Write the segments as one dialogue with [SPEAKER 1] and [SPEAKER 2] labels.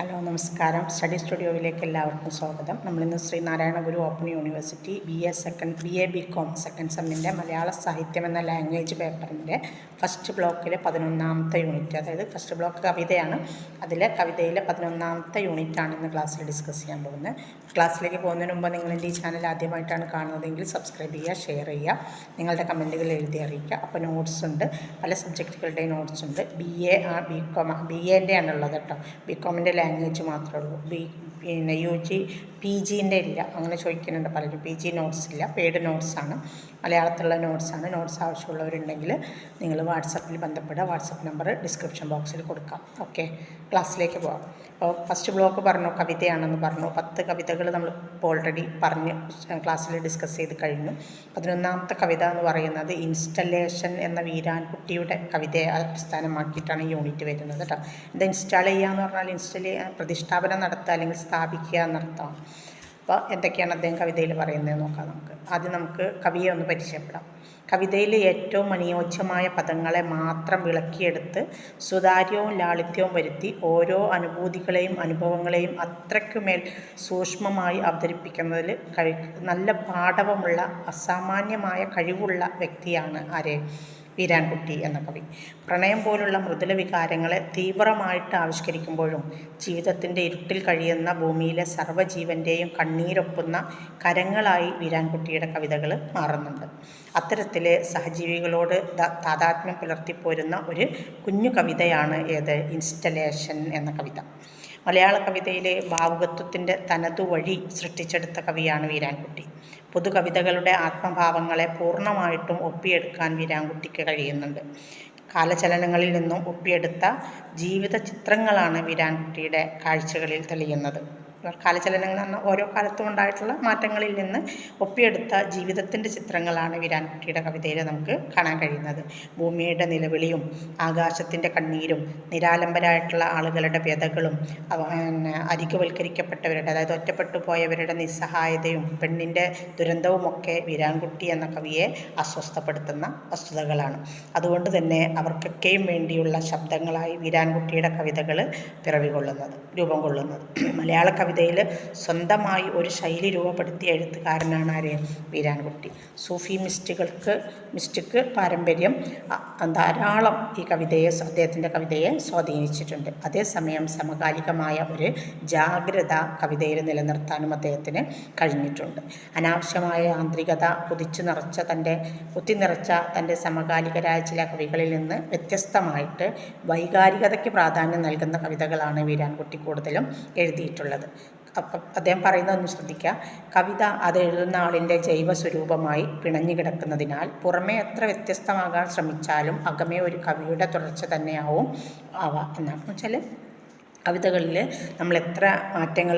[SPEAKER 1] Hello നമസ്കാരം. Study സ്റ്റുഡിയോയിലേക്ക് എല്ലാവർക്കും സ്വാഗതം. നമ്മളിന്ന് Sreenarayana Guru open university B A B com second സെമ്മിൻ്റെ മലയാള സാഹിത്യം എന്ന ലാംഗ്വേജ് പേപ്പറിൻ്റെ ഫസ്റ്റ് ബ്ലോക്കിലെ 11ാമത്തെ യൂണിറ്റ്, അതായത് ഫസ്റ്റ് ബ്ലോക്ക് കവിതയാണ്. കവിതയിലെ 11ാമത്തെ യൂണിറ്റാണ് ഇന്ന് ക്ലാസ്സിൽ ഡിസ്കസ് ചെയ്യാൻ പോകുന്നത്. ക്ലാസ്സിലേക്ക് പോകുന്നതിന് മുമ്പ് നിങ്ങൾ എൻ്റെ ഈ ചാനൽ ആദ്യമായിട്ടാണ് കാണുന്നതെങ്കിൽ സബ്സ്ക്രൈബ് ചെയ്യുക, ഷെയർ ചെയ്യുക, നിങ്ങളുടെ കമൻറ്റുകൾ എഴുതി അറിയിക്കുക. അപ്പോൾ നോട്ട്സ് ഉണ്ട്, പല സബ്ജക്റ്റുകളുടെയും നോട്ട്സ് ഉണ്ട്. ബി എൻ്റെ ആണുള്ളത് കേട്ടോ. ബി കോമിൻ്റെ ലാംഗ്വേജ് മാത്രമേ ഉള്ളൂ. പിന്നെ UG PGൻ്റെ ഇല്ല, അങ്ങനെ ചോദിക്കുന്നുണ്ട് പലരും. PG നോട്ട്സ് ഇല്ല, പെയ്ഡ് നോട്ട്സാണ്, മലയാളത്തിലുള്ള നോട്ട്സാണ്. നോട്ട്സ് ആവശ്യമുള്ളവരുണ്ടെങ്കിൽ നിങ്ങൾ വാട്സപ്പിൽ ബന്ധപ്പെടുക. വാട്സപ്പ് നമ്പർ ഡിസ്ക്രിപ്ഷൻ ബോക്സിൽ കൊടുക്കാം. ഓക്കെ, ക്ലാസ്സിലേക്ക് പോകാം. അപ്പോൾ ഫസ്റ്റ് ബ്ലോക്ക് പറഞ്ഞു, കവിതയാണെന്ന് പറഞ്ഞു. 10 കവിതകൾ നമ്മൾ ഇപ്പോൾ ഓൾറെഡി പറഞ്ഞ് ക്ലാസ്സിൽ ഡിസ്കസ് ചെയ്ത് കഴിഞ്ഞു. 11ാമത്തെ കവിത എന്ന് പറയുന്നത് ഇൻസ്റ്റലേഷൻ എന്ന വീരാൻകുട്ടിയുടെ കവിതയെ അടിസ്ഥാനമാക്കിയിട്ടാണ് ഈ യൂണിറ്റ് വരുന്നത് കേട്ടോ. ഇത് ഇൻസ്റ്റാൾ ചെയ്യുക എന്ന് പറഞ്ഞാൽ പ്രതിഷ്ഠാപനം നടത്തുക അല്ലെങ്കിൽ സ്ഥാപിക്കുക എന്നർത്ഥം. അപ്പോൾ എന്തൊക്കെയാണ് അദ്ദേഹം കവിതയിൽ പറയുന്നത് നോക്കാം. ആദ്യം നമുക്ക് കവിയെ ഒന്ന് പരിചയപ്പെടാം. കവിതയിൽ ഏറ്റവും അനുയോജ്യമായ പദങ്ങളെ മാത്രം വിളക്കിയെടുത്ത് സുതാര്യവും ലാളിത്യവും വരുത്തി ഓരോ അനുഭൂതികളെയും അനുഭവങ്ങളെയും അത്രയ്ക്കുമേൽ സൂക്ഷ്മമായി അവതരിപ്പിക്കുന്നതിൽ നല്ല പാടവമുള്ള അസാമാന്യമായ കഴിവുള്ള വ്യക്തിയാണ് വീരാൻകുട്ടി എന്ന കവി. പ്രണയം പോലുള്ള മൃദുല വികാരങ്ങളെ തീവ്രമായിട്ട് ആവിഷ്കരിക്കുമ്പോഴും ജീവിതത്തിൻ്റെ ഇരുട്ടിൽ കഴിയുന്ന ഭൂമിയിലെ സർവ്വജീവൻ്റെയും കണ്ണീരൊപ്പുന്ന കരങ്ങളായി വീരാൻകുട്ടിയുടെ കവിതകൾ മാറുന്നുണ്ട്. അത്തരത്തിൽ സഹജീവികളോട് താതാത്മ്യം പുലർത്തിപ്പോരുന്ന ഒരു കുഞ്ഞു കവിതയാണ് ഇൻസ്റ്റലേഷൻ എന്ന കവിത. മലയാള കവിതയിലെ ഭാവുകത്വത്തിൻ്റെ തനതു വഴി സൃഷ്ടിച്ചെടുത്ത കവിയാണ് വീരാൻകുട്ടി. പൊതുകവിതകളുടെ ആത്മഭാവങ്ങളെ പൂർണ്ണമായിട്ടും ഒപ്പിയെടുക്കാൻ വീരാൻകുട്ടിക്ക് കഴിയുന്നുണ്ട്. കാലചലനങ്ങളിൽ നിന്നും ഒപ്പിയെടുത്ത ജീവിത ചിത്രങ്ങളാണ് വീരാൻകുട്ടിയുടെ കാഴ്ചകളിൽ തെളിയുന്നത്. കാലചലനങ്ങൾ എന്ന് പറഞ്ഞാൽ ഓരോ കാലത്തും ഉണ്ടായിട്ടുള്ള മാറ്റങ്ങളിൽ നിന്ന് ഒപ്പിയെടുത്ത ജീവിതത്തിൻ്റെ ചിത്രങ്ങളാണ് വീരാൻകുട്ടിയുടെ കവിതയിൽ നമുക്ക് കാണാൻ കഴിയുന്നത്. ഭൂമിയുടെ നിലവിളിയും ആകാശത്തിൻ്റെ കണ്ണീരും നിരാലംബരായിട്ടുള്ള ആളുകളുടെ വ്യതകളും അരികുവൽക്കരിക്കപ്പെട്ടവരുടെ, അതായത് ഒറ്റപ്പെട്ടു പോയവരുടെ നിസ്സഹായതയും പെണ്ണിൻ്റെ ദുരന്തവുമൊക്കെ വീരാൻകുട്ടി എന്ന കവിയെ അസ്വസ്ഥപ്പെടുത്തുന്ന വസ്തുതകളാണ്. അതുകൊണ്ട് തന്നെ അവർക്കൊക്കെയും വേണ്ടിയുള്ള ശബ്ദങ്ങളായി വീരാൻകുട്ടിയുടെ കവിതകൾ രൂപം കൊള്ളുന്നത്. മലയാള കവിതയിൽ സ്വന്തമായി ഒരു ശൈലി രൂപപ്പെടുത്തിയ എഴുത്തുകാരനാണ് വീരാൻകുട്ടി. സൂഫി മിസ്റ്റിക് പാരമ്പര്യം ധാരാളം അദ്ദേഹത്തിൻ്റെ കവിതയെ സ്വാധീനിച്ചിട്ടുണ്ട്. അതേസമയം സമകാലികമായ ഒരു ജാഗ്രത കവിതയിൽ നിലനിർത്താനും അദ്ദേഹത്തിന് കഴിഞ്ഞിട്ടുണ്ട്. അനാവശ്യമായ യാന്ത്രികത കുത്തിനിറച്ച തൻ്റെ സമകാലികരായ ചില കവികളിൽ നിന്ന് വ്യത്യസ്തമായിട്ട് വൈകാരികതയ്ക്ക് പ്രാധാന്യം നൽകുന്ന കവിതകളാണ് വീരാൻകുട്ടി കൂടുതലും എഴുതിയിട്ടുള്ളത്. അപ്പം അദ്ദേഹം പറയുന്നതൊന്ന് ശ്രദ്ധിക്കുക. കവിത അത് എഴുതുന്ന ആളിൻ്റെ ജൈവസ്വരൂപമായി പിണഞ്ഞു കിടക്കുന്നതിനാൽ പുറമേ എത്ര വ്യത്യസ്തമാകാൻ ശ്രമിച്ചാലും അകമേ ഒരു കവിയുടെ തുടർച്ച തന്നെയാവും എന്നാണ് വെച്ചാൽ കവിതകളിൽ നമ്മൾ എത്ര മാറ്റങ്ങൾ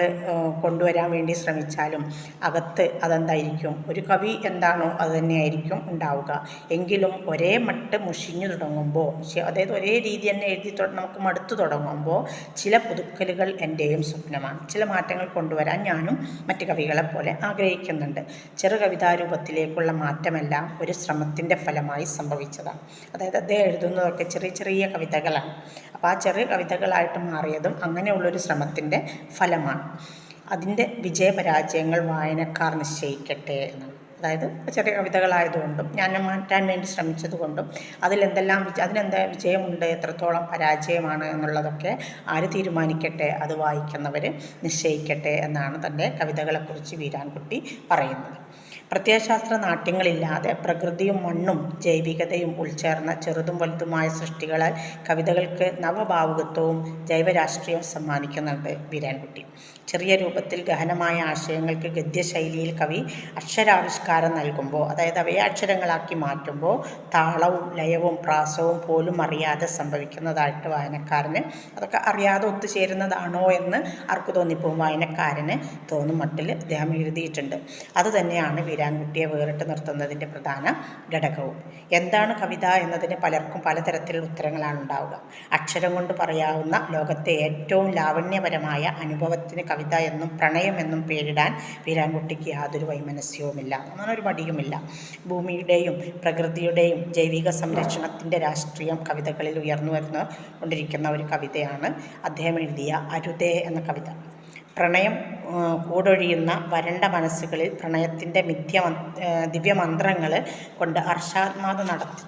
[SPEAKER 1] കൊണ്ടുവരാൻ വേണ്ടി ശ്രമിച്ചാലും അകത്ത് അതെന്തായിരിക്കും, ഒരു കവി എന്താണോ അത് തന്നെയായിരിക്കും ഉണ്ടാവുക. എങ്കിലും ഒരേ മട്ട് മുഷിഞ്ഞു തുടങ്ങുമ്പോൾ, അതായത് ഒരേ രീതി തന്നെ എഴുതി നമുക്ക് മടുത്തു തുടങ്ങുമ്പോൾ ചില പുതുക്കലുകൾ എൻ്റെയും സ്വപ്നമാണ്. ചില മാറ്റങ്ങൾ കൊണ്ടുവരാൻ ഞാനും മറ്റ് കവികളെ പോലെ ആഗ്രഹിക്കുന്നുണ്ട്. ചെറു കവിതാരൂപത്തിലേക്കുള്ള മാറ്റമെല്ലാം ഒരു ശ്രമത്തിൻ്റെ ഫലമായി സംഭവിച്ചതാണ്. അതായത് അദ്ദേഹം എഴുതുന്നതൊക്കെ ചെറിയ ചെറിയ കവിതകളാണ്. അപ്പോൾ ആ ചെറിയ കവിതകളായിട്ട് മാറിയതും അങ്ങനെയുള്ളൊരു ശ്രമത്തിൻ്റെ ഫലമാണ്. അതിൻ്റെ വിജയപരാജയങ്ങൾ വായനക്കാർ നിശ്ചയിക്കട്ടെ എന്നാണ്. അതായത് ചെറിയ കവിതകളായതുകൊണ്ടും ഞാൻ മാറ്റാൻ വേണ്ടി ശ്രമിച്ചതുകൊണ്ടും അതിനെന്താ വിജയമുണ്ട്, എത്രത്തോളം പരാജയമാണ് എന്നുള്ളതൊക്കെ ആര് തീരുമാനിക്കട്ടെ, അത് വായിക്കുന്നവർ നിശ്ചയിക്കട്ടെ എന്നാണ് തൻ്റെ കവിതകളെക്കുറിച്ച് വീരാൻകുട്ടി പറയുന്നത്. പ്രത്യയശാസ്ത്ര നാട്യങ്ങളില്ലാതെ പ്രകൃതിയും മണ്ണും ജൈവികതയും ഉൾച്ചേർന്ന ചെറുതും വലുതുമായ സൃഷ്ടികളാൽ കവിതകൾക്ക് നവഭാവുകത്വവും ജൈവരാഷ്ട്രീയവും സമ്മാനിക്കുന്നുണ്ട് വീരാൻകുട്ടി. ചെറിയ രൂപത്തിൽ ഗഹനമായ ആശയങ്ങൾക്ക് ഗദ്യശൈലിയിൽ കവി അക്ഷരാവിഷ്കാരം നൽകുമ്പോൾ, അതായത് അവയെ അക്ഷരങ്ങളാക്കി മാറ്റുമ്പോൾ താളവും ലയവും പ്രാസവും പോലും അറിയാതെ സംഭവിക്കുന്നതായിട്ട് വായനക്കാരന് അതൊക്കെ അറിയാതെ ഒത്തുചേരുന്നതാണോ എന്ന് ആർക്ക് തോന്നിപ്പോവും, വായനക്കാരന് തോന്നും മട്ടിൽ അദ്ദേഹം എഴുതിയിട്ടുണ്ട്. അതുതന്നെയാണ് വീരാൻകുട്ടിയെ വേറിട്ട് നിർത്തുന്നതിൻ്റെ പ്രധാന ഘടകവും. എന്താണ് കവിത എന്നതിന് പലർക്കും പലതരത്തിലുള്ള ഉത്തരങ്ങളാണ് ഉണ്ടാവുക. അക്ഷരം കൊണ്ട് പറയാവുന്ന ലോകത്തെ ഏറ്റവും ലാവണ്യപരമായ അനുഭവത്തിന് കവിത എന്നും പ്രണയം എന്നും പേരിടാൻ വീരാൻകുട്ടിക്ക് യാതൊരു വൈമനസ്യവുമില്ല, അങ്ങനെ ഒരു മടിയുമില്ല. ഭൂമിയുടെയും പ്രകൃതിയുടെയും ജൈവിക സംരക്ഷണത്തിൻ്റെ രാഷ്ട്രീയം കവിതകളിൽ ഉയർന്നു കൊണ്ടിരിക്കുന്ന ഒരു കവിതയാണ് അദ്ദേഹം എഴുതിയ അരുതേ എന്ന കവിത. പ്രണയം കൂടൊഴിയുന്ന വരണ്ട മനസ്സുകളിൽ പ്രണയത്തിൻ്റെ ദിവ്യമന്ത്രങ്ങൾ കൊണ്ട് ഹർഷാത്മാത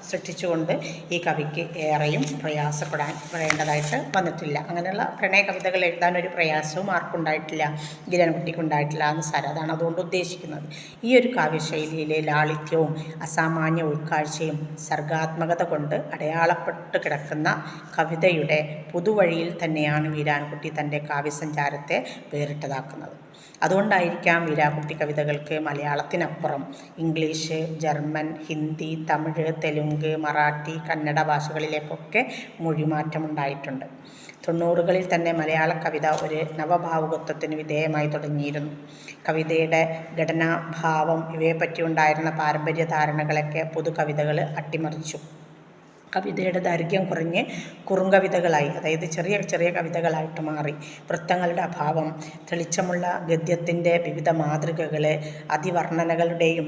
[SPEAKER 1] സൃഷ്ടിച്ചുകൊണ്ട് ഈ കവിക്ക് ഏറെയും പ്രയാസപ്പെടേണ്ടതായിട്ട് വന്നിട്ടില്ല. അങ്ങനെയുള്ള പ്രണയ കവിതകൾ എഴുതാൻ ഒരു പ്രയാസവും ആർക്കുണ്ടായിട്ടില്ല, വീരാൻകുട്ടിക്കുണ്ടായിട്ടില്ല എന്ന് സാരം. അതാണ് അതുകൊണ്ട് ഉദ്ദേശിക്കുന്നത്. ഈ ഒരു കാവ്യശൈലിയിലെ ലാളിത്യവും അസാമാന്യ ഉൾക്കാഴ്ചയും സർഗാത്മകത കൊണ്ട് അടയാളപ്പെട്ട് കിടക്കുന്ന കവിതയുടെ പുതുവഴിയിൽ തന്നെയാണ് വീരാൻകുട്ടി തൻ്റെ കാവ്യസഞ്ചാരത്തെ വേറിട്ടതാക്കുന്നത്. അതുകൊണ്ടായിരിക്കാം വീരാൻകുട്ടി കവിതകൾക്ക് മലയാളത്തിനപ്പുറം ഇംഗ്ലീഷ്, ജർമ്മൻ, ഹിന്ദി, തമിഴ്, തെലുങ്ക്, മറാഠി, കന്നഡ ഭാഷകളിലേക്കൊക്കെ മൊഴിമാറ്റമുണ്ടായിട്ടുണ്ട്. 90കളിൽ തന്നെ മലയാള കവിത ഒരു നവഭാവുകത്വത്തിന് വിധേയമായി തുടങ്ങിയിരുന്നു. കവിതയുടെ ഘടന, ഭാവം ഇവയെപ്പറ്റി ഉണ്ടായിരുന്ന പാരമ്പര്യ ധാരണകളൊക്കെ പുതുകവിതകൾ അട്ടിമറിച്ചു. കവിതയുടെ ദൈർഘ്യം കുറഞ്ഞ് കുറുങ്കവിതകളായി, അതായത് ചെറിയ ചെറിയ കവിതകളായിട്ട് മാറി. വൃത്തങ്ങളുടെ അഭാവം, തെളിച്ചമുള്ള ഗദ്യത്തിൻ്റെ വിവിധ മാതൃകകൾ, അതിവർണ്ണനകളുടെയും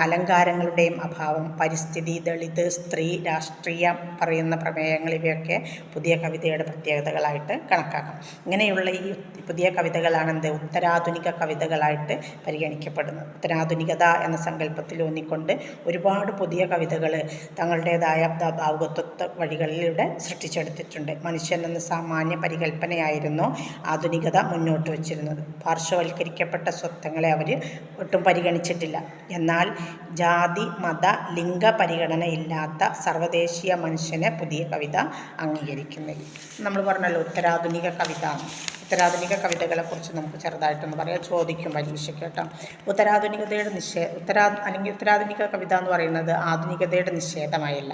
[SPEAKER 1] അലങ്കാരങ്ങളുടെയും അഭാവം, പരിസ്ഥിതി, ദളിത്, സ്ത്രീ, രാഷ്ട്രീയം പറയുന്ന പ്രമേയങ്ങൾ ഇവയൊക്കെ പുതിയ കവിതയുടെ പ്രത്യേകതകളായിട്ട് കണക്കാക്കാം. ഇങ്ങനെയുള്ള ഈ പുതിയ കവിതകളാണ് ഉത്തരാധുനിക കവിതകളായിട്ട് പരിഗണിക്കപ്പെടുന്നത്. ഉത്തരാധുനികത എന്ന സങ്കല്പത്തിൽ ഊന്നിക്കൊണ്ട് ഒരുപാട് പുതിയ കവിതകൾ തങ്ങളുടേതായ ഭാവുകത്വ വഴികളിലൂടെ സൃഷ്ടിച്ചെടുത്തിട്ടുണ്ട്. മനുഷ്യൻ എന്ന സാമാന്യ പരികല്പനയായിരുന്നു ആധുനികത മുന്നോട്ട് വച്ചിരുന്നത്. പാർശ്വവൽക്കരിക്കപ്പെട്ട സ്വത്വങ്ങളെ അവർ ഒട്ടും പരിഗണിച്ചിട്ടില്ല. എന്നാൽ ജാതി, മത, ലിംഗ പരിഗണന ഇല്ലാത്ത സർവ്വദേശീയ മനുഷ്യനെ പുതിയ കവിത അംഗീകരിക്കുന്നില്ല. നമ്മൾ പറഞ്ഞല്ലോ ഉത്തരാധുനിക കവിത. ഉത്തരാധുനിക കവിതകളെക്കുറിച്ച് നമുക്ക് ചെറുതായിട്ടൊന്ന് പറയാം, ചോദിക്കും പരീക്ഷയ്ക്ക് കേട്ടോ. ഉത്തരാധുനികതയുടെ ഉത്തരാധുനിക കവിത എന്ന് പറയുന്നത് ആധുനികതയുടെ നിഷേധമായില്ല,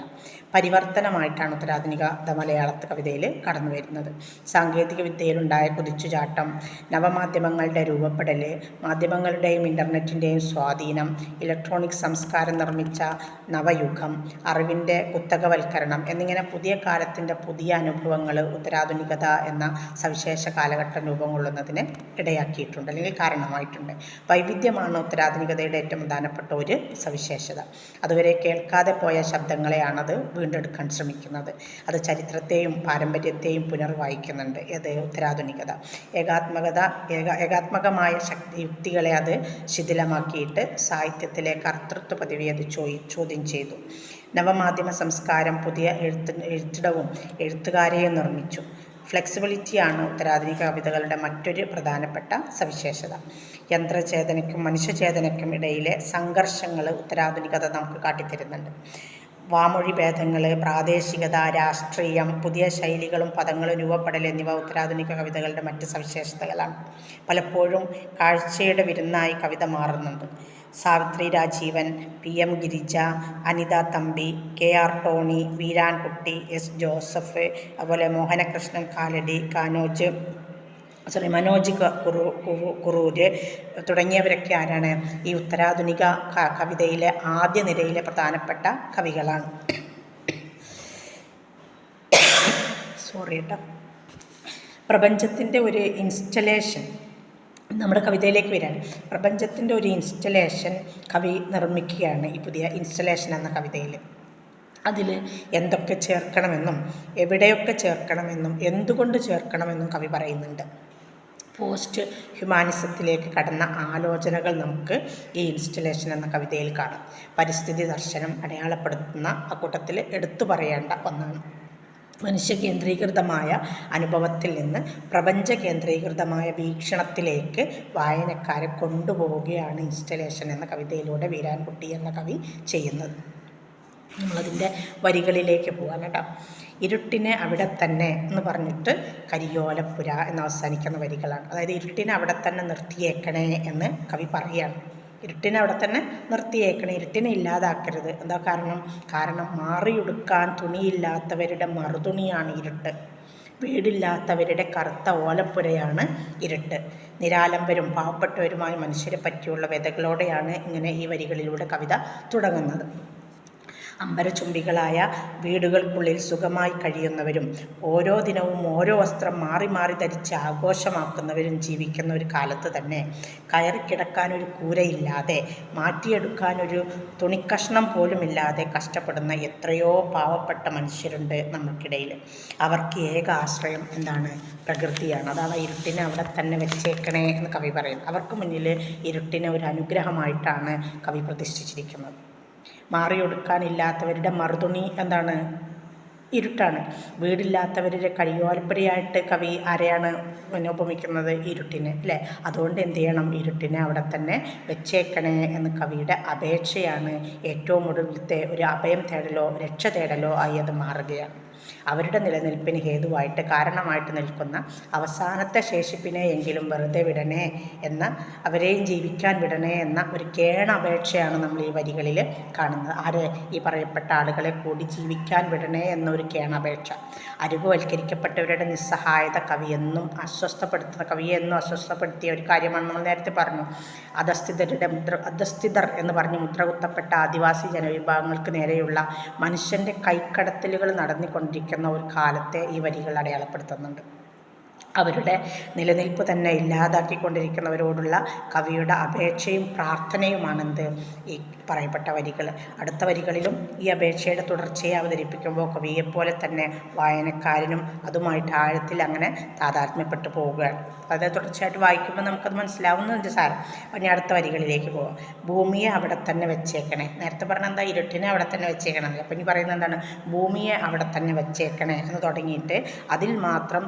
[SPEAKER 1] പരിവർത്തനമായിട്ടാണ് ഉത്തരാധുനികത മലയാള കവിതയിൽ കടന്നു വരുന്നത്. സാങ്കേതിക വിദ്യയിലുണ്ടായ കുതിച്ചുചാട്ടം, നവമാധ്യമങ്ങളുടെ രൂപപ്പെടൽ, മാധ്യമങ്ങളുടെയും ഇൻ്റർനെറ്റിൻ്റെയും സ്വാധീനം, ഇലക്ട്രോണിക് സംസ്കാരം നിർമ്മിച്ച നവയുഗം, അറിവിൻ്റെ കുത്തകവൽക്കരണം എന്നിങ്ങനെ പുതിയ കാലത്തിൻ്റെ പുതിയ അനുഭവങ്ങൾ ഉത്തരാധുനികത എന്ന സവിശേഷ കാലഘട്ടം രൂപം കൊള്ളുന്നതിന് ഇടയാക്കിയിട്ടുണ്ട്, അല്ലെങ്കിൽ കാരണമായിട്ടുണ്ട്. വൈവിധ്യമാണ് ഉത്തരാധുനികതയുടെ ഏറ്റവും പ്രധാനപ്പെട്ട ഒരു സവിശേഷത. അതുവരെ കേൾക്കാതെ പോയ ശബ്ദങ്ങളെയാണത് വീണ്ടെടുക്കാൻ ശ്രമിക്കുന്നത്. അത് ചരിത്രത്തെയും പാരമ്പര്യത്തെയും പുനർവായിക്കുന്നുണ്ട്. ഇത് ഉത്തരാധുനികത. ഏകാത്മകമായ യുക്തികളെ അത് ശിഥിലമാക്കിയിട്ട് സാഹിത്യത്തിലെ കർത്തൃത്വ പദവി അത് ചോദ്യം ചെയ്തു. നവമാധ്യമ സംസ്കാരം പുതിയ എഴുത്തിടവും എഴുത്തുകാരെയും നിർമ്മിച്ചു. ഫ്ലെക്സിബിലിറ്റിയാണ് ഉത്തരാധുനിക കവിതകളുടെ മറ്റൊരു പ്രധാനപ്പെട്ട സവിശേഷത. യന്ത്രചേതനയ്ക്കും മനുഷ്യചേതനയ്ക്കും ഇടയിലെ സംഘർഷങ്ങൾ ഉത്തരാധുനികത നമുക്ക് കാട്ടിത്തരുന്നുണ്ട്. വാമൊഴി ഭേദങ്ങൾ, പ്രാദേശികത, രാഷ്ട്രീയം, പുതിയ ശൈലികളും പദങ്ങളും രൂപപ്പെടൽ എന്നിവ ഉത്തരാധുനിക കവിതകളുടെ മറ്റ് സവിശേഷതകളാണ്. പലപ്പോഴും കാഴ്ചയുടെ വിരുന്നായി കവിത മാറുന്നുണ്ട്. Savithri Rajeevan, PM Girija, Anitha Thampi, KR Tony, Veerankutty, S Joseph, അതുപോലെ മോഹനകൃഷ്ണൻ കാലടി, മനോജ് കുറൂര് തുടങ്ങിയവരൊക്കെ ആരാണ്? ഈ ഉത്തരാധുനിക കവിതയിലെ ആദ്യ നിരയിലെ പ്രധാനപ്പെട്ട കവികളാണ്. പ്രപഞ്ചത്തിൻ്റെ ഒരു ഇൻസ്റ്റലേഷൻ നമ്മുടെ കവിതയിലേക്ക് വരികയാണ്. പ്രപഞ്ചത്തിൻ്റെ ഒരു ഇൻസ്റ്റലേഷൻ കവി നിർമ്മിക്കുകയാണ് ഈ പുതിയ ഇൻസ്റ്റലേഷൻ എന്ന കവിതയിൽ. അതിൽ എന്തൊക്കെ ചേർക്കണമെന്നും എവിടെയൊക്കെ ചേർക്കണമെന്നും എന്തുകൊണ്ട് ചേർക്കണമെന്നും കവി പറയുന്നുണ്ട്. പോസ്റ്റ് ഹ്യൂമാനിസത്തിലേക്ക് കടന്ന ആലോചനകൾ നമുക്ക് ഈ ഇൻസ്റ്റലേഷൻ എന്ന കവിതയിൽ കാണാം. പരിസ്ഥിതി ദർശനം അടയാളപ്പെടുത്തുന്ന അക്കൂട്ടത്തിൽ എടുത്തു പറയേണ്ട ഒന്നാണ്. മനുഷ്യ കേന്ദ്രീകൃതമായ അനുഭവത്തിൽ നിന്ന് പ്രപഞ്ച കേന്ദ്രീകൃതമായ വീക്ഷണത്തിലേക്ക് വായനക്കാരെ കൊണ്ടുപോവുകയാണ് ഇൻസ്റ്റലേഷൻ എന്ന കവിതയിലൂടെ വീരാൻകുട്ടി എന്ന കവി ചെയ്യുന്നത്. നമ്മളതിൻ്റെ വരികളിലേക്ക് പോകാൻ കേട്ടോ. ഇരുട്ടിനെ അവിടെ തന്നെ എന്ന് പറഞ്ഞിട്ട് കരിയോലപ്പുര എന്ന് അവസാനിക്കുന്ന വരികളാണ്. അതായത് ഇരുട്ടിനെ അവിടെ തന്നെ നിർത്തിയേക്കണേ എന്ന് കവി പറയുകയാണ്. ഇരുട്ടിനെ അവിടെ തന്നെ നിർത്തിയേക്കണേ, ഇരുട്ടിനെ ഇല്ലാതാക്കരുത്. എന്താ കാരണം? മാറിയുടുക്കാൻ തുണിയില്ലാത്തവരുടെ മറുതുണിയാണ് ഇരുട്ട്. വീടില്ലാത്തവരുടെ കറുത്ത ഓലപ്പുരയാണ് ഇരുട്ട്. നിരാലംബരും പാവപ്പെട്ടവരുമായ മനുഷ്യരെ പറ്റിയുള്ള വ്യതകളോടെയാണ് ഇങ്ങനെ ഈ വരികളിലൂടെ കവിത തുടങ്ങുന്നത്. അമ്പരചുംബികളായ വീടുകൾക്കുള്ളിൽ സുഖമായി കഴിയുന്നവരും ഓരോ ദിനവും ഓരോ വസ്ത്രം മാറി മാറി ധരിച്ച് ആഘോഷമാക്കുന്നവരും ജീവിക്കുന്ന ഒരു കാലത്ത് തന്നെ കയറിക്കിടക്കാനൊരു കൂരയില്ലാതെ, മാറ്റിയെടുക്കാനൊരു തുണിക്കഷ്ണം പോലുമില്ലാതെ കഷ്ടപ്പെടുന്ന എത്രയോ പാവപ്പെട്ട മനുഷ്യരുണ്ട് നമ്മൾക്കിടയിൽ. അവർക്ക് ഏക ആശ്രയം എന്താണ്? പ്രകൃതിയാണ്. അതാണ് ഇരുട്ടിനെ അവിടെ തന്നെ വെച്ചേക്കണേ എന്ന് കവി പറയുന്നത്. അവർക്ക് മുന്നിൽ ഇരുട്ടിനെ ഒരു അനുഗ്രഹമായിട്ടാണ് കവി പ്രതിഷ്ഠിച്ചിരിക്കുന്നത്. മാറിയൊടുക്കാനില്ലാത്തവരുടെ മറുതുണി എന്താണ്? ഇരുട്ടാണ്. വീടില്ലാത്തവരുടെ കഴിയോൽപ്പരയായിട്ട് കവി ആരെയാണ് ഉപമിക്കുന്നത്? ഇരുട്ടിനെ, അല്ലേ? അതുകൊണ്ട് എന്ത് ചെയ്യണം? ഇരുട്ടിനെ അവിടെ തന്നെ വെച്ചേക്കണേ എന്ന് കവിയുടെ അപേക്ഷയാണ്. ഏറ്റവും ഒടുവിലത്തെ ഒരു അഭയം തേടലോ രക്ഷ തേടലോ ആയി അത് മാറുകയാണ്. അവരുടെ നിലനിൽപ്പിന് ഹേതുവായിട്ട് കാരണമായിട്ട് നിൽക്കുന്ന അവസാനത്തെ ശേഷിപ്പിനെ എങ്കിലും വെറുതെ വിടണേ എന്ന, അവരെയും ജീവിക്കാൻ വിടണേ എന്ന ഒരു കേണപേക്ഷയാണ് നമ്മൾ ഈ വരികളിൽ കാണുന്നത്. ആര്? ഈ പറയപ്പെട്ട ആളുകളെ കൂടി ജീവിക്കാൻ വിടണേ എന്നൊരു കേണപേക്ഷ. അരികുവൽക്കരിക്കപ്പെട്ടവരുടെ നിസ്സഹായത കവിയെ എന്നും അസ്വസ്ഥപ്പെടുത്തിയ ഒരു കാര്യമാണ്. നമ്മൾ നേരത്തെ പറഞ്ഞു, അധസ്ഥിതർ എന്ന് പറഞ്ഞ് മുദ്രകുത്തപ്പെട്ട ആദിവാസി ജനവിഭാഗങ്ങൾക്ക് നേരെയുള്ള മനുഷ്യൻ്റെ കൈക്കടത്തലുകൾ നടന്നുകൊണ്ടിരിക്കുന്ന ഒരു കാലത്തെ ഈ വരികൾ അടയാളപ്പെടുത്തുന്നുണ്ട്. അവരുടെ നിലനിൽപ്പ് തന്നെ ഇല്ലാതാക്കിക്കൊണ്ടിരിക്കുന്നവരോടുള്ള കവിയുടെ അപേക്ഷയും പ്രാർത്ഥനയുമാണെന്ത്? ഈ പറയപ്പെട്ട വരികൾ. അടുത്ത വരികളിലും ഈ അപേക്ഷയുടെ തുടർച്ചയെ അവതരിപ്പിക്കുമ്പോൾ കവിയെപ്പോലെ തന്നെ വായനക്കാരനും അതുമായിട്ട് ആഴത്തിൽ അങ്ങനെ താതാത്മ്യപ്പെട്ടു പോവുകയാണ്. അത് തുടർച്ചയായിട്ട് വായിക്കുമ്പോൾ നമുക്കത് മനസ്സിലാവുന്നുണ്ട് സാരം. അപ്പം ഇനി അടുത്ത വരികളിലേക്ക് പോവാം. ഭൂമിയെ അവിടെ തന്നെ വെച്ചേക്കണേ. നേരത്തെ പറഞ്ഞ എന്താ? ഇരുട്ടിനെ അവിടെ തന്നെ വെച്ചേക്കണം. അപ്പം ഇനി പറയുന്നത് എന്താണ്? ഭൂമിയെ അവിടെ തന്നെ വെച്ചേക്കണേ എന്ന് തുടങ്ങിയിട്ട് അതിൽ മാത്രം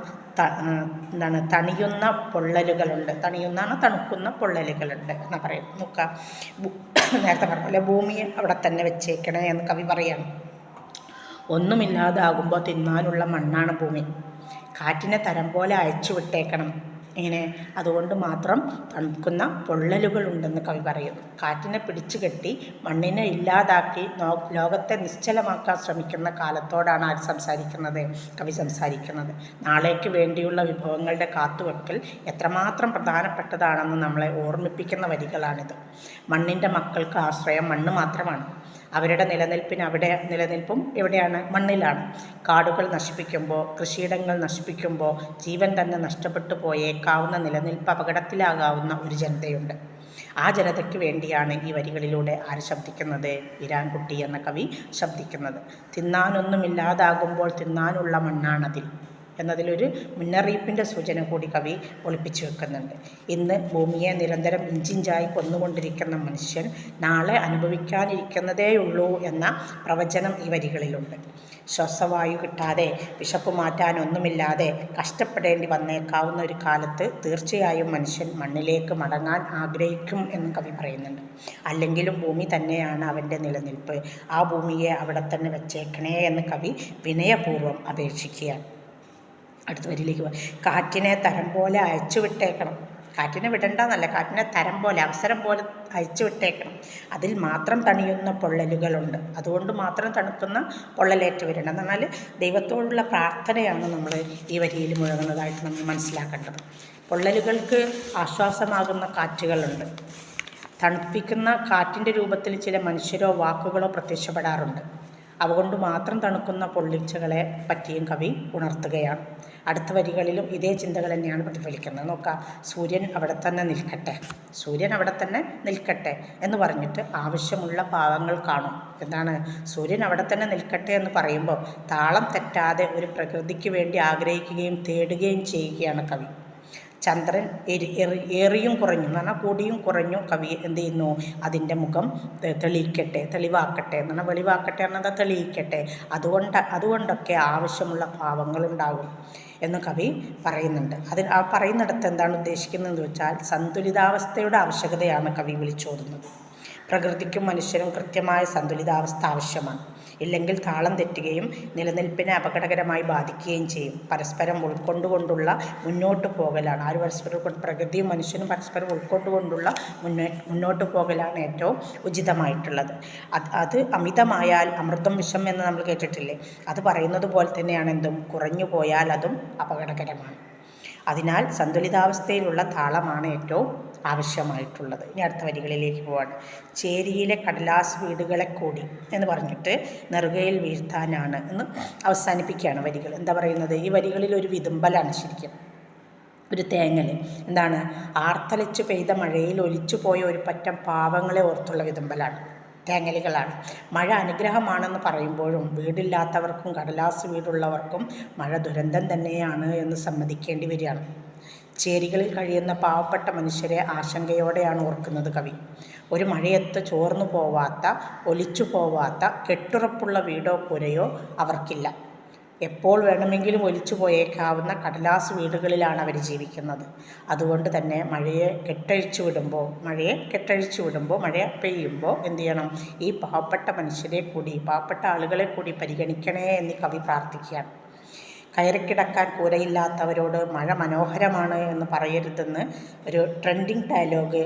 [SPEAKER 1] തണിയുന്ന പൊള്ളലുകളുണ്ട്. തണുക്കുന്ന പൊള്ളലുകളുണ്ട് എന്ന് പറയും. നോക്കാം, നേരത്തെ പറഞ്ഞ ഭൂമിയെ അവിടെ തന്നെ വെച്ചേക്കണേ എന്ന് കവി പറയാണ്. ഒന്നുമില്ലാതാകുമ്പോൾ തിന്നാനുള്ള മണ്ണാണ് ഭൂമി. കാറ്റിനെ തരം പോലെ അയച്ചു വിട്ടേക്കണം. ഇങ്ങനെ അതുകൊണ്ട് മാത്രം തണുക്കുന്ന പൊള്ളലുകളുണ്ടെന്ന് കവി പറയുന്നു. കാറ്റിനെ പിടിച്ചു കെട്ടി മണ്ണിനെ ഇല്ലാതാക്കി ലോകത്തെ നിശ്ചലമാക്കാൻ ശ്രമിക്കുന്ന കാലത്തോടാണ് ആര് സംസാരിക്കുന്നത്? കവി സംസാരിക്കുന്നത്. നാളേക്ക് വേണ്ടിയുള്ള വിഭവങ്ങളുടെ കാത്തുവെക്കൽ എത്രമാത്രം പ്രധാനപ്പെട്ടതാണെന്ന് നമ്മളെ ഓർമ്മിപ്പിക്കുന്ന വരികളാണിത്. മണ്ണിൻ്റെ മക്കൾക്ക് ആശ്രയം മണ്ണ് മാത്രമാണ്. അവരുടെ നിലനിൽപ്പും എവിടെയാണ്? മണ്ണിലാണ്. കാടുകൾ നശിപ്പിക്കുമ്പോൾ, കൃഷിയിടങ്ങൾ നശിപ്പിക്കുമ്പോൾ ജീവൻ തന്നെ നഷ്ടപ്പെട്ടു പോയേക്കാവുന്ന, നിലനിൽപ്പ് അപകടത്തിലാകാവുന്ന ഒരു ജനതയുണ്ട്. ആ ജനതയ്ക്ക് വേണ്ടിയാണ് ഈ വരികളിലൂടെ ആര് ശബ്ദിക്കുന്നത്? വീരാൻകുട്ടി എന്ന കവി ശബ്ദിക്കുന്നത്. തിന്നാനൊന്നുമില്ലാതാകുമ്പോൾ തിന്നാനുള്ള മണ്ണാണതിൽ എന്നതിലൊരു മുന്നറിയിപ്പിൻ്റെ സൂചന കൂടി കവി ഒളിപ്പിച്ചു വെക്കുന്നുണ്ട്. ഇന്ന് ഭൂമിയെ നിരന്തരം ഇഞ്ചിഞ്ചായി കൊന്നുകൊണ്ടിരിക്കുന്ന മനുഷ്യൻ നാളെ അനുഭവിക്കാനിരിക്കുന്നതേയുള്ളൂ എന്ന പ്രവചനം ഈ വരികളിലുണ്ട്. ശ്വാസവായു കിട്ടാതെ, വിശപ്പ് മാറ്റാനൊന്നുമില്ലാതെ കഷ്ടപ്പെടേണ്ടി വന്നേക്കാവുന്ന ഒരു കാലത്ത് തീർച്ചയായും മനുഷ്യൻ മണ്ണിലേക്ക് മടങ്ങാൻ ആഗ്രഹിക്കും എന്ന് കവി പറയുന്നുണ്ട്. അല്ലെങ്കിലും ഭൂമി തന്നെയാണ് അവൻ്റെ നിലനിൽപ്പ്. ആ ഭൂമിയെ അവിടെ തന്നെ വെച്ചേക്കണേ എന്ന് കവി വിനയപൂർവ്വം അപേക്ഷിക്കുകയാണ്. അടുത്ത വരിയിലേക്ക് പോകാം. കാറ്റിനെ തരം പോലെ അയച്ചു വിട്ടേക്കണം. കാറ്റിനെ വിടണ്ടെന്നല്ല, കാറ്റിനെ തരം പോലെ, അവസരം പോലെ അയച്ചു വിട്ടേക്കണം. അതിൽ മാത്രം തണിയുന്ന പൊള്ളലുകളുണ്ട്. അതുകൊണ്ട് മാത്രം തണുക്കുന്ന പൊള്ളലേറ്റ് വരണം എന്ന് പറഞ്ഞാൽ ദൈവത്തോടുള്ള പ്രാർത്ഥനയാണ് നമ്മൾ ഈ വരിയിൽ മുഴങ്ങുന്നതായിട്ട് നമ്മൾ മനസ്സിലാക്കേണ്ടത്. പൊള്ളലുകൾക്ക് ആശ്വാസമാകുന്ന കാറ്റുകളുണ്ട്. തണുപ്പിക്കുന്ന കാറ്റിൻ്റെ രൂപത്തിൽ ചില മനുഷ്യരോ വാക്കുകളോ പ്രത്യക്ഷപ്പെടാറുണ്ട്. അവ കൊണ്ട് മാത്രം തണുക്കുന്ന പൊള്ളിച്ചകളെ പറ്റിയും കവി ഉണർത്തുകയാണ്. അടുത്ത വരികളിലും ഇതേ ചിന്തകൾ തന്നെയാണ് പ്രതിഫലിക്കുന്നത്. നോക്കാം, സൂര്യൻ അവിടെ തന്നെ നിൽക്കട്ടെ, സൂര്യൻ അവിടെ തന്നെ നിൽക്കട്ടെ എന്ന് പറഞ്ഞിട്ട് ആവശ്യമുള്ള പാവങ്ങൾ കാണും. എന്താണ്? സൂര്യൻ അവിടെ തന്നെ നിൽക്കട്ടെ എന്ന് പറയുമ്പോൾ താളം തെറ്റാതെ ഒരു പ്രകൃതിക്ക് വേണ്ടി ആഗ്രഹിക്കുകയും തേടുകയും ചെയ്യുകയാണ് കവി. ചന്ദ്രൻ ഏറിയും കുറഞ്ഞു എന്ന് പറഞ്ഞാൽ കൂടിയും കുറഞ്ഞു കവി എന്ത് ചെയ്യുന്നു? അതിൻ്റെ മുഖം തെളിവാക്കട്ടെ എന്ന് പറഞ്ഞാൽ വെളിവാക്കട്ടെ എന്നതാ തെളിയിക്കട്ടെ. അതുകൊണ്ടൊക്കെ ആവശ്യമുള്ള ഭാവങ്ങളുണ്ടാകും എന്ന് കവി പറയുന്നുണ്ട്. ആ പറയുന്നിടത്ത് എന്താണ് ഉദ്ദേശിക്കുന്നതെന്ന് വെച്ചാൽ സന്തുലിതാവസ്ഥയുടെ ആവശ്യകതയാണ് കവി വിളിച്ചോതുന്നത്. പ്രകൃതിക്കും മനുഷ്യനും കൃത്യമായ സന്തുലിതാവസ്ഥ ആവശ്യമാണ്. ഇല്ലെങ്കിൽ താളം തെറ്റുകയും നിലനിൽപ്പിനെ അപകടകരമായി ബാധിക്കുകയും ചെയ്യും. പരസ്പരം ഉൾക്കൊണ്ടുകൊണ്ടുള്ള മുന്നോട്ട് പോകലാണ്. പരസ്പരം പ്രകൃതിയും മനുഷ്യനും പരസ്പരം ഉൾക്കൊണ്ടുകൊണ്ടുള്ള മുന്നോട്ട് പോകലാണ് ഏറ്റവും ഉചിതമായിട്ടുള്ളത്. അത് അമിതമായാൽ അമൃതം വിഷം എന്ന് നമ്മൾ കേട്ടിട്ടില്ലേ? അത് പറയുന്നത് പോലെ തന്നെയാണ് എന്തും കുറഞ്ഞു പോയാൽ അതും അപകടകരമാണ്. അതിനാൽ സന്തുലിതാവസ്ഥയിലുള്ള താളമാണ് ഏറ്റവും ആവശ്യമായിട്ടുള്ളത്. ഇനി അടുത്ത വരികളിലേക്ക് പോവാണ്. ചേരിയിലെ കടലാസ് വീടുകളെ കൂടി എന്ന് പറഞ്ഞിട്ട് നെറുകയിൽ വീഴ്ത്താനാണ് എന്ന് അവസാനിപ്പിക്കുകയാണ് വരികൾ. എന്താ പറയുന്നത്? ഈ വരികളിൽ ഒരു വിതുമ്പലാണ് ശരിക്കും, ഒരു തേങ്ങൽ. എന്താണ്? ആർത്തലിച്ചു പെയ്ത മഴയിൽ ഒലിച്ചു പോയ ഒരു പറ്റം പാവങ്ങളെ ഓർത്തുള്ള വിതുമ്പലാണ്, തേങ്ങലുകളാണ്. മഴ അനുഗ്രഹമാണെന്ന് പറയുമ്പോഴും വീടില്ലാത്തവർക്കും കടലാസ് വീടുള്ളവർക്കും മഴ ദുരന്തം തന്നെയാണ് എന്ന് സമ്മതിക്കേണ്ടി വരികയാണ്. ചേരികളിൽ കഴിയുന്ന പാവപ്പെട്ട മനുഷ്യരെ ആശങ്കയോടെയാണ് ഓർക്കുന്നത് കവി. ഒരു മഴയത്ത് ചോർന്നു പോവാത്ത, ഒലിച്ചു പോവാത്ത, കെട്ടുറപ്പുള്ള വീടോ പുരയോ അവർക്കില്ല. എപ്പോൾ വേണമെങ്കിലും ഒലിച്ചു പോയേക്കാവുന്ന കടലാസ് വീടുകളിലാണ് അവർ ജീവിക്കുന്നത്. അതുകൊണ്ട് തന്നെ മഴയെ കെട്ടഴിച്ചു വിടുമ്പോൾ മഴ പെയ്യുമ്പോൾ എന്ത് ചെയ്യണം? ഈ പാവപ്പെട്ട മനുഷ്യരെ കൂടി, പാവപ്പെട്ട ആളുകളെ കൂടി പരിഗണിക്കണേ എന്ന് കവി പ്രാർത്ഥിക്കുകയാണ്. കയറിക്കിടക്കാൻ കൂരയില്ലാത്തവരോട് മഴ മനോഹരമാണ് എന്ന് പറയരുതെന്ന് ഒരു ട്രെൻഡിങ് ഡയലോഗ്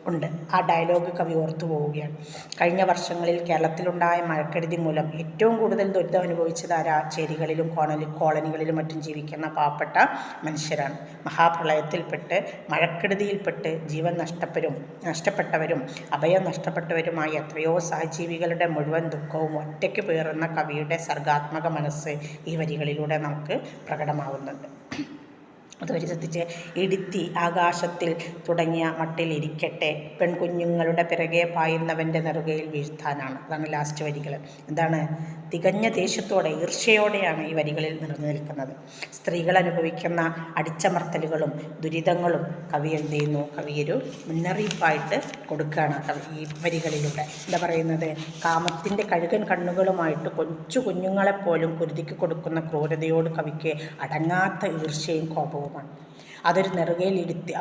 [SPEAKER 1] ഉണ്ട്. ആ ഡയലോഗ് കവി ഓർത്തു പോവുകയാണ്. കഴിഞ്ഞ വർഷങ്ങളിൽ കേരളത്തിലുണ്ടായ മഴക്കെടുതി മൂലം ഏറ്റവും കൂടുതൽ ദുരിതം അനുഭവിച്ചത് ആരാ? ചേരികളിലും കോളനികളിലും മറ്റും ജീവിക്കുന്ന പാവപ്പെട്ട മനുഷ്യരാണ്. മഹാപ്രളയത്തിൽപ്പെട്ട് മഴക്കെടുതിയിൽപ്പെട്ട് ജീവൻ നഷ്ടപ്പെട്ടവരും അഭയം നഷ്ടപ്പെട്ടവരുമായ എത്രയോ സഹജീവികളുടെ മുഴുവൻ ദുഃഖവും ഒറ്റയ്ക്ക് പേറുന്ന കവിയുടെ സർഗാത്മക മനസ്സ് ഈ വരികളിലൂടെ നമുക്ക് പ്രകടമാവുന്നുണ്ട്. അതുവരെ ശ്രദ്ധിച്ച്. ഇടിത്തി ആകാശത്തിൽ തുടങ്ങിയ മട്ടിൽ ഇരിക്കട്ടെ, പെൺകുഞ്ഞുങ്ങളുടെ പിറകെ പായുന്നവൻ്റെ നെറുകയിൽ വീഴ്ത്താനാണ്. അതാണ് ലാസ്റ്റ് വരികൾ. എന്താണ്? തികഞ്ഞ ദേഷ്യത്തോടെ, ഈർഷ്യയോടെയാണ് ഈ വരികളിൽ നിറഞ്ഞു നിൽക്കുന്നത്. സ്ത്രീകൾ അനുഭവിക്കുന്ന അടിച്ചമർത്തലുകളും ദുരിതങ്ങളും കവി എന്ത് ചെയ്യുന്നു? കവിയൊരു മുന്നറിയിപ്പായിട്ട് കൊടുക്കുകയാണ് ഈ വരികളിലൂടെ. എന്താ പറയുന്നത്? കാമത്തിൻ്റെ കഴുകൻ കണ്ണുകളുമായിട്ട് കൊച്ചു കുഞ്ഞുങ്ങളെപ്പോലും കുരുതിക്ക് കൊടുക്കുന്ന ക്രൂരതയോട് കവിക്ക് അടങ്ങാത്ത ഈർഷ്യയും കോപവും. അതൊരു നെറുകയിൽ ഇരുത്തി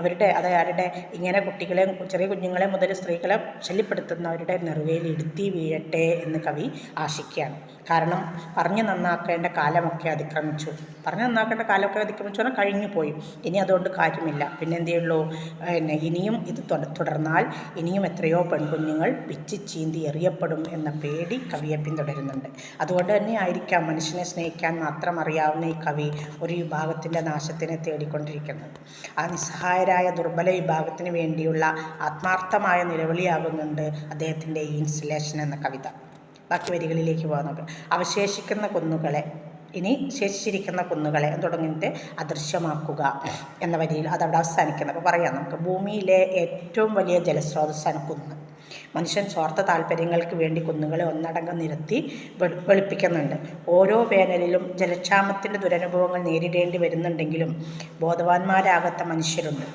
[SPEAKER 1] ആരുടെ ഇങ്ങനെ കുട്ടികളെ, ചെറിയ കുഞ്ഞുങ്ങളെ മുതൽ സ്ത്രീകളെ ശല്യപ്പെടുത്തുന്നവരുടെ നെറുകയിൽ ഇരുത്തി വീഴട്ടെ എന്ന് കവി ആശിക്കുകയാണ്. കാരണം പറഞ്ഞു നന്നാക്കേണ്ട കാലമൊക്കെ അതിക്രമിച്ചു പറഞ്ഞാൽ കഴിഞ്ഞു പോയി. ഇനി അതുകൊണ്ട് കാര്യമില്ല. പിന്നെ എന്ത് ചെയ്യുള്ളൂ? ഇനിയും ഇത് തുടർന്നാൽ ഇനിയും എത്രയോ പെൺകുഞ്ഞുങ്ങൾ പിച്ചി ചീന്തി എറിയപ്പെടും എന്ന പേടി കവിയെ പിന്തുടരുന്നുണ്ട്. അതുകൊണ്ട് തന്നെ ആയിരിക്കാം മനുഷ്യനെ സ്നേഹിക്കാൻ മാത്രം അറിയാവുന്ന ഈ കവി ഒരു വിഭാഗത്തിൻ്റെ നാശത്തിനെ തേടിക്കൊണ്ടിരിക്കുന്നത്. ആ നിസ്സഹായരായ ദുർബല വിഭാഗത്തിന് വേണ്ടിയുള്ള ആത്മാർത്ഥമായ നിലവിളിയാകുന്നുണ്ട് അദ്ദേഹത്തിൻ്റെ ഈ ഇൻസ്റ്റലേഷൻ എന്ന കവിത. ബാക്കി വരികളിലേക്ക് പോകാൻ നോക്കാം. ശേഷിച്ചിരിക്കുന്ന കുന്നുകളെ തുടങ്ങിയിട്ട് അദൃശ്യമാക്കുക എന്ന വരിയിൽ അതവിടെ അവസാനിക്കുന്നത്. അപ്പോൾ പറയാം നമുക്ക്. ഭൂമിയിലെ ഏറ്റവും വലിയ ജലസ്രോതസ്സാണ് കുന്ന്. മനുഷ്യൻ സ്വാർത്ഥ താല്പര്യങ്ങൾക്ക് വേണ്ടി കുന്നുകളെ ഒന്നടങ്കം നിരത്തി വെളുപ്പിക്കുന്നുണ്ട്. ഓരോ വേനലിലും ജലക്ഷാമത്തിൻ്റെ ദുരനുഭവങ്ങൾ നേരിടേണ്ടി വരുന്നുണ്ടെങ്കിലും ബോധവാന്മാരാകാത്ത മനുഷ്യരുണ്ട്.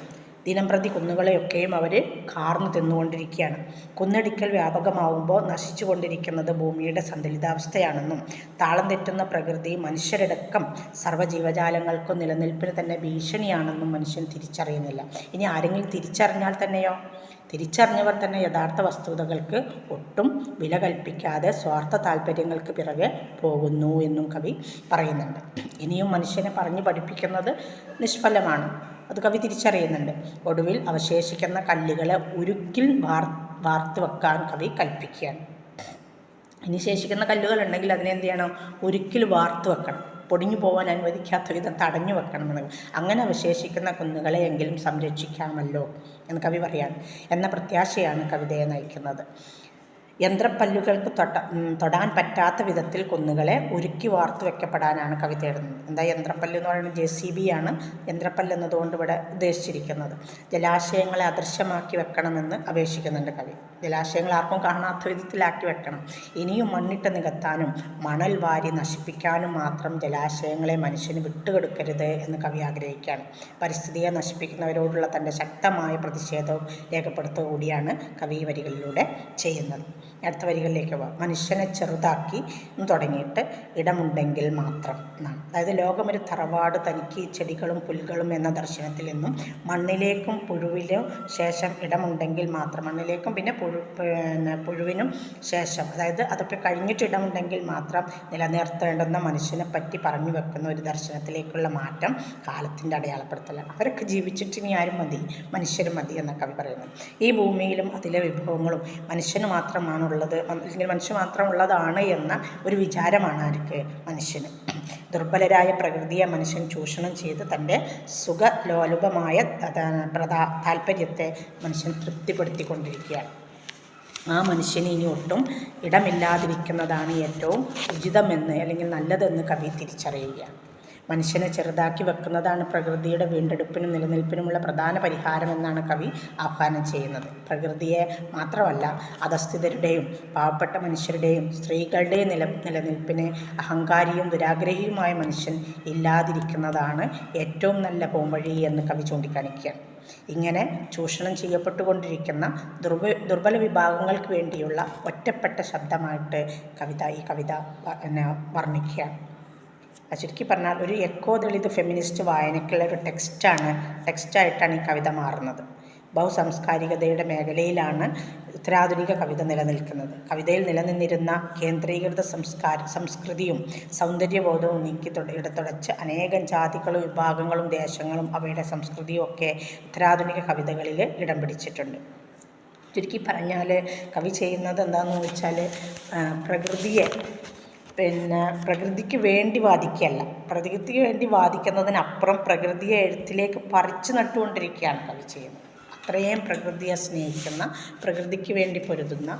[SPEAKER 1] ദിനംപ്രതി കുന്നുകളെയൊക്കെയും അവർ കാർന്നു തിന്നുകൊണ്ടിരിക്കുകയാണ്. കുന്നിടിക്കൽ വ്യാപകമാവുമ്പോൾ നശിച്ചു കൊണ്ടിരിക്കുന്നത് ഭൂമിയുടെ സന്തുലിതാവസ്ഥയാണെന്നും താളം തെറ്റുന്ന പ്രകൃതി മനുഷ്യരടക്കം സർവ്വജീവജാലങ്ങൾക്കും നിലനിൽപ്പിന് തന്നെ ഭീഷണിയാണെന്നും മനുഷ്യൻ തിരിച്ചറിയുന്നില്ല. ഇനി ആരെങ്കിലും തിരിച്ചറിഞ്ഞാൽ തന്നെയോ? തിരിച്ചറിഞ്ഞവർ തന്നെ യഥാർത്ഥ വസ്തുതകൾക്ക് ഒട്ടും വില കൽപ്പിക്കാതെ സ്വാർത്ഥ താല്പര്യങ്ങൾക്ക് പിറകെ പോകുന്നു എന്നും കവി പറയുന്നുണ്ട്. ഇനിയും മനുഷ്യനെ പറഞ്ഞു പഠിപ്പിക്കുന്നത് നിഷ്ഫലമാണ്. അത് കവി തിരിച്ചറിയുന്നുണ്ട്. ഒടുവിൽ അവശേഷിക്കുന്ന കല്ലുകളെ ഉരുക്കിൽ വാർത്ത് വെക്കാൻ കവി കൽപ്പിക്കുകയാണ്. ഇനി ശേഷിക്കുന്ന കല്ലുകളുണ്ടെങ്കിൽ അതിനെന്ത് ചെയ്യണം? ഉരുക്കിൽ വാർത്ത് വെക്കണം. പൊടിഞ്ഞു പോകാൻ അനുവദിക്കാത്ത വിധം തടഞ്ഞു വെക്കണമെന്ന്. അങ്ങനെ അവശേഷിക്കുന്ന കുന്നുകളെ എങ്കിലും സംരക്ഷിക്കാമല്ലോ എന്ന് കവി പറയാണ്. എന്ന പ്രത്യാശയാണ് കവിതയെ നയിക്കുന്നത്. യന്ത്രപ്പല്ലുകൾക്ക് തൊടാൻ പറ്റാത്ത വിധത്തിൽ കുന്നുകളെ ഉരുക്കി വാർത്തു വെക്കപ്പെടാനാണ് കവി തേടുന്നത്. എന്താ യന്ത്രപ്പല്ല് എന്ന് പറയുന്നത്? JCB ആണ് യന്ത്രപ്പല്ല് എന്നതുകൊണ്ട് ഇവിടെ ഉദ്ദേശിച്ചിരിക്കുന്നത്. ജലാശയങ്ങളെ അദൃശ്യമാക്കി വെക്കണമെന്ന് അപേക്ഷിക്കുന്നുണ്ട് കവി. ജലാശയങ്ങൾ ആർക്കും കാണാത്ത വിധത്തിലാക്കി വെക്കണം. ഇനിയും മണ്ണിട്ട് നികത്താനും മണൽ വാരി നശിപ്പിക്കാനും മാത്രം ജലാശയങ്ങളെ മനുഷ്യന് വിട്ടുകൊടുക്കരുത് എന്ന് കവി ആഗ്രഹിക്കുകയാണ്. പരിസ്ഥിതിയെ നശിപ്പിക്കുന്നവരോടുള്ള തൻ്റെ ശക്തമായ പ്രതിഷേധവും രേഖപ്പെടുത്തുക കൂടിയാണ് കവി വരികളിലൂടെ ചെയ്യുന്നത്. അടുത്ത വരികളിലേക്ക് പോകാം. മനുഷ്യനെ ചെറുതാക്കി തുടങ്ങിയിട്ട് ഇടമുണ്ടെങ്കിൽ മാത്രം എന്നാണ്. അതായത് ലോകമൊരു തറവാട്, തനിക്ക് ചെടികളും പുൽകളും എന്ന ദർശനത്തിൽ നിന്നും മണ്ണിലേക്കും പുഴുവിലും ശേഷം ഇടമുണ്ടെങ്കിൽ മാത്രം, മണ്ണിലേക്കും പിന്നെ പുഴുവിനും ശേഷം, അതായത് അതൊക്കെ കഴിഞ്ഞിട്ട് ഇടമുണ്ടെങ്കിൽ മാത്രം നിലനിർത്തേണ്ടുന്ന മനുഷ്യനെ പറ്റി പറഞ്ഞു വെക്കുന്ന ഒരു ദർശനത്തിലേക്കുള്ള മാറ്റം കാലത്തിൻ്റെ അടയാളപ്പെടുത്തലാണ്. അവരൊക്കെ ജീവിച്ചിട്ട് ഇനി ആരും മതി, മനുഷ്യരും മതി എന്ന കവി പറയുന്നത്. ഈ ഭൂമിയിലും അതിലെ വിഭവങ്ങളും മനുഷ്യന് മാത്രമാണുള്ളത്, അല്ലെങ്കിൽ മനുഷ്യൻ മാത്രമുള്ളതാണ് എന്ന ഒരു വിചാരമാണ് ആർക്ക്? മനുഷ്യന്. ദുർബലരായ പ്രകൃതിയെ മനുഷ്യൻ ചൂഷണം ചെയ്ത് തൻ്റെ സുഖലോലുപമായ താല്പര്യത്തെ മനുഷ്യൻ തൃപ്തിപ്പെടുത്തിക്കൊണ്ടിരിക്കുകയാണ്. ആ മനുഷ്യന് ഇനി ഒട്ടും ഇടമില്ലാതിരിക്കുന്നതാണ് ഏറ്റവും ഉചിതമെന്ന്, അല്ലെങ്കിൽ നല്ലതെന്ന് കവി തിരിച്ചറിയുകയാണ്. മനുഷ്യനെ ചെറുതാക്കി വെക്കുന്നതാണ് പ്രകൃതിയുടെ വീണ്ടെടുപ്പിനും നിലനിൽപ്പിനുമുള്ള പ്രധാന പരിഹാരമെന്നാണ് കവി ആഹ്വാനം ചെയ്യുന്നത്. പ്രകൃതിയെ മാത്രമല്ല, അധസ്ഥിതരുടെയും പാവപ്പെട്ട മനുഷ്യരുടെയും സ്ത്രീകളുടെയും നിലനിൽപ്പിന് അഹങ്കാരിയും ദുരാഗ്രഹിയുമായ മനുഷ്യൻ ഇല്ലാതിരിക്കുന്നതാണ് ഏറ്റവും നല്ല പോംവഴി എന്ന് കവി ചൂണ്ടിക്കാണിക്കുകയാണ്. ഇങ്ങനെ ചൂഷണം ചെയ്യപ്പെട്ടുകൊണ്ടിരിക്കുന്ന ദുർബല വിഭാഗങ്ങൾക്ക് വേണ്ടിയുള്ള ഒറ്റപ്പെട്ട ശബ്ദമായിട്ട് ഈ കവിത വർണ്ണിക്കുകയാണ്. ചുരുക്കി പറഞ്ഞാൽ ഒരു എക്കോ ദളിത് ഫെമിനിസ്റ്റ് വായനയ്ക്കുള്ള ഒരു ടെക്സ്റ്റായിട്ടാണ് ഈ കവിത മാറുന്നത്. ബഹുസാംസ്കാരികതയുടെ മേഖലയിലാണ് ഉത്തരാധുനിക കവിത നിലനിൽക്കുന്നത്. കവിതയിൽ നിലനിന്നിരുന്ന കേന്ദ്രീകൃത സംസ്കൃതിയും സൗന്ദര്യബോധവും തുടച്ച് അനേകം ജാതികളും വിഭാഗങ്ങളും ദേശങ്ങളും അവയുടെ സംസ്കൃതിയും ഒക്കെ ഉത്തരാധുനിക കവിതകളിൽ ഇടം പിടിച്ചിട്ടുണ്ട്. ചുരുക്കി പറഞ്ഞാൽ കവി ചെയ്യുന്നത് എന്താണെന്ന് വെച്ചാൽ പ്രകൃതിക്ക് വേണ്ടി വാദിക്കുകയല്ല, പ്രകൃതിക്ക് വേണ്ടി വാദിക്കുന്നതിനപ്പുറം പ്രകൃതിയെ എഴുത്തിലേക്ക് പറിച്ചു നട്ടുകൊണ്ടിരിക്കുകയാണ് കവി ചെയ്യുന്നത്. അത്രയും പ്രകൃതിയെ സ്നേഹിക്കുന്ന, പ്രകൃതിക്ക് വേണ്ടി പൊരുതുന്ന,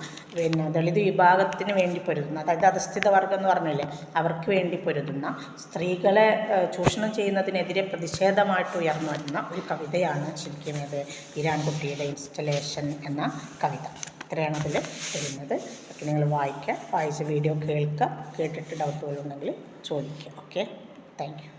[SPEAKER 1] ദളിത് വിഭാഗത്തിന് വേണ്ടി പൊരുതുന്ന, അതായത് അധസ്ഥിത വർഗം എന്ന് പറഞ്ഞില്ലേ, അവർക്ക് വേണ്ടി പൊരുതുന്ന, സ്ത്രീകളെ ചൂഷണം ചെയ്യുന്നതിനെതിരെ പ്രതിഷേധമായിട്ട് ഉയർന്നു വരുന്ന ഒരു കവിതയാണ് ശരിക്കും ഇരാൻകുട്ടിയുടെ ഇൻസ്റ്റലേഷൻ എന്ന കവിത. ഇത്രയാണ് അതിൽ വരുന്നത്. നിങ്ങൾ വായിച്ച വീഡിയോ കേൾക്കുക, കേട്ടിട്ട് ഡൗട്ടുകളുണ്ടെങ്കിൽ ചോദിക്കുക. Okay, thank you.